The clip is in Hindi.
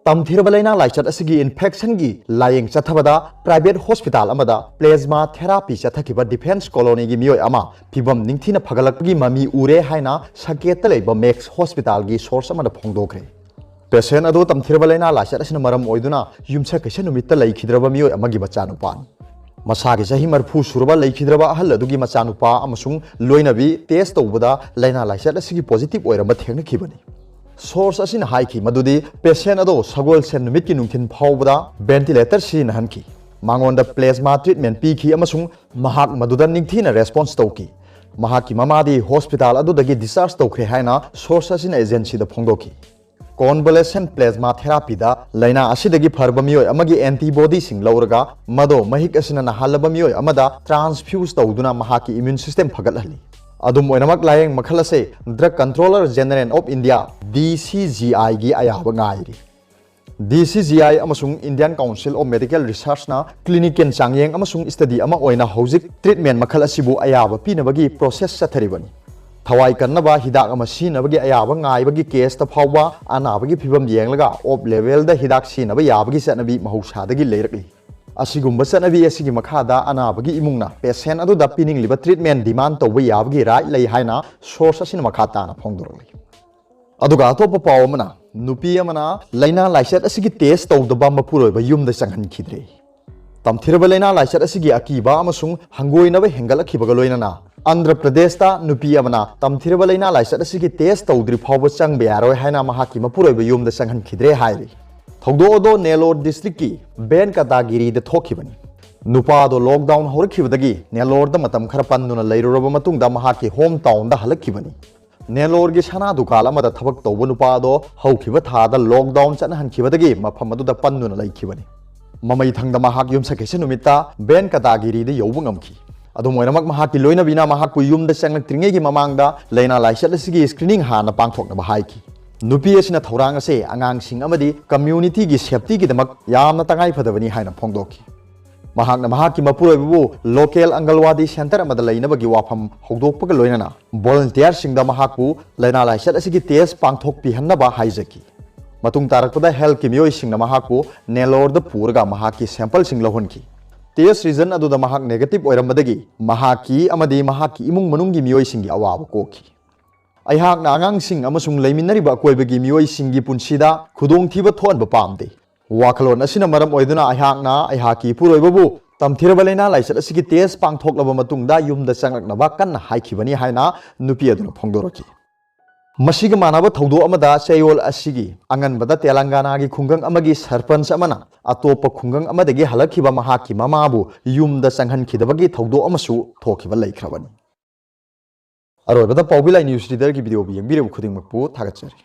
तमथिरब लैना लाइचत असगी इन्फेक्शन की लायंग चथबदा प्राइवेट हॉस्पिटल अमदा प्लाज्मा थेरापी चथखिबा डिफेंस कॉलोनी की मियोय अमा फिबम निंगथिना फगलकगी ममी उरे हाइना सकेत लेब मैक्स हॉस्पिटल की सोर्स अमदा फोंगदोखरे पेशेंट अदो तमथिरब लैना लाइचत असना मरम ओइदुना युमसा कैसे नुमित्त लैखिद्रबा मियोय अमगी मचानुपान मसागे चही मरफू सुरबा लैखिद्रबा अहल अदुगी मचानुपा अमसुंग लोइनबी टेस्ट तौबदा लैना लाइचत असगी पॉजिटिव ओइरबा थेंगनखिबनी सोर्स असिन हाइकी मदुदी पेशेंट अदो सगोल सेन नुमित की नुंथिन फावबदा वेंटिलेटर सिनहनकी मांगोंदा प्लाज्मा ट्रीटमेंट पीखी अमसुंग महाक मदुदा निंगथीना रेस्पॉन्स तौकी महाकी ममादी हॉस्पिटल अदुदगी डिस्चार्ज तौखरे हाइना सोर्स असिन एजेंसी दा फोंगदोकी कॉन्वलेसेंट प्लाज्मा थेरापी दा लैना असिदगी फरबा मियोय अमगी एंटीबॉडी सिंग लौरगा मदो महिक असिना नहालबा मियोय अमदा ट्रांसफ्यूज तौदुना महाकी इम्यून सिस्टम फगलहली अदुम ओइनमक लायंग मखल असे drug controller general of India DCGI की अयाब गाइरी DCGI अमसुंग Indian council of medical research ना क्लिनिकल चांगयेंग अमसुंग स्टडी अमा ओइना हौजिक ट्रीटमेंट मखल असिबु अयाब पीनबगी प्रोसेस चथरिबनी थवाई कन्नबा हिदाक अमा सिनबगी अयाब गाइबगी केस त फावबा अनाबगी फिबम येंगलगा ऑफ लेवल द हिदाक सिनबा याबगी चनबी महौसादगी लेरकली असिगुम्बा चनबी असिगी मखादा अनाबगी इमुंगना पेशेंट अदुदा पिनिंगलिबा ट्रीटमेंट डिमांड तौबा याबगी राइट लई हाइना सोर्स असिन मखाताना फोंगदोरली अदुगा अतोप पाव अमना नुपी अमना लैना लाइचत असिगी टेस्ट तौदबा मपुरोइबा युमदा चंगhankhidre तमथिरबा लैना लाइचत असिगी अकीबा अमसुंग हंगोइनबा हेंगलखिबगा लोइनना आंध्र प्रदेश ता नुपी अमना तमथिरबा लैना लाइचत असिगी टेस्ट तौद्रि फावबा चंगबे यारोय हाइना महाकी मपुरोइबा युमदा चंगhankhidre हाइरि थौदोदो नेलोर डिस्ट्रिक्ट की बेन कतागिरी द थोखिबनी नुपादो लॉकडाउन होरखिबदगी नेलोर द मतम खर पन्नुना leiruba matungda महाकी होम टाउन दा हलखिबनी नेलोर की सना दुकान अमदा थबक तौबा नुपादो हौखिबा थादा लॉकडाउन चनहनखिबदगी मफम अदुदा पन्नुना लैखिबनी ममई थंगदा महाक युमसकेसे नुमित्ता बेन कतागिरी द यौबा ngamखि अदुम ओइनमक महाकी लोइनबिना महाकु युमदा चंगलक्त्रिङेगी ममांगदा लैना लाइचत असिगी स्क्रीनिंग हाना पांगथोकनबा हाइखि नुपी असिना थौरांग असे आंगांसिंग अमदी कम्युनिटी की सेफ्टी की दमक यामना तंगाई फदबनी हाइना फोंगदोखि महाकना महाकी मपुरोइबु लोकल अंगलवादी सेंटर अमदा लैनबगी वाफम हौदोकपगा लोइनना वॉलंटियर सिंगदा महाकु लैना लाइचत असिगी टेस्ट पांगथोक पिहन्नबा हाइजकी मतुंग तारकपदा हेल्थ की मियोय सिंगना महाकु नेलोरदा पुरगा महाकी सैंपल सिंग लहोनकी टेस्ट रिजन अदुदा महाक नेगेटिव ओइरमबदगी महाकी अमदी महाकी इमुंग मनुंगी मियोय सिंगी अवाब कोखि अयहाकना आंगांसिंग अमसुंग लैमिन्नरिबा अकोइबगी मियोय सिंगी पुंसिदा खुदोंथिबा थोनबा पामदे वाखलोन असिना मरम ओइदुना अयहाकना अयहाकी पुरोइबबु तमथिरबा लैना लाइचत असिगी टेस्ट पांगथोकलबा मतुंगदा युमदा चंगलकनबा कन्ना हाइखिबनी हाइना नुपी अदुना फोंगदोरखि मसिगा मानबा थौदो अमदा चयोल असिगी अंगनबदा तेलंगाना की खुंगंग अमगी सरपंच अमना अतोप खुंगंग अमदगी हलखिबा महाकी ममाबु युमदा चंगhankhidabagi थौदो अमसु थोखिबा लैख्रबनी अरोबदा पाउबिलाई न्यूज रीडर की वीडियो भी यंगबिरब खुदिंगमकपु थागतचरी।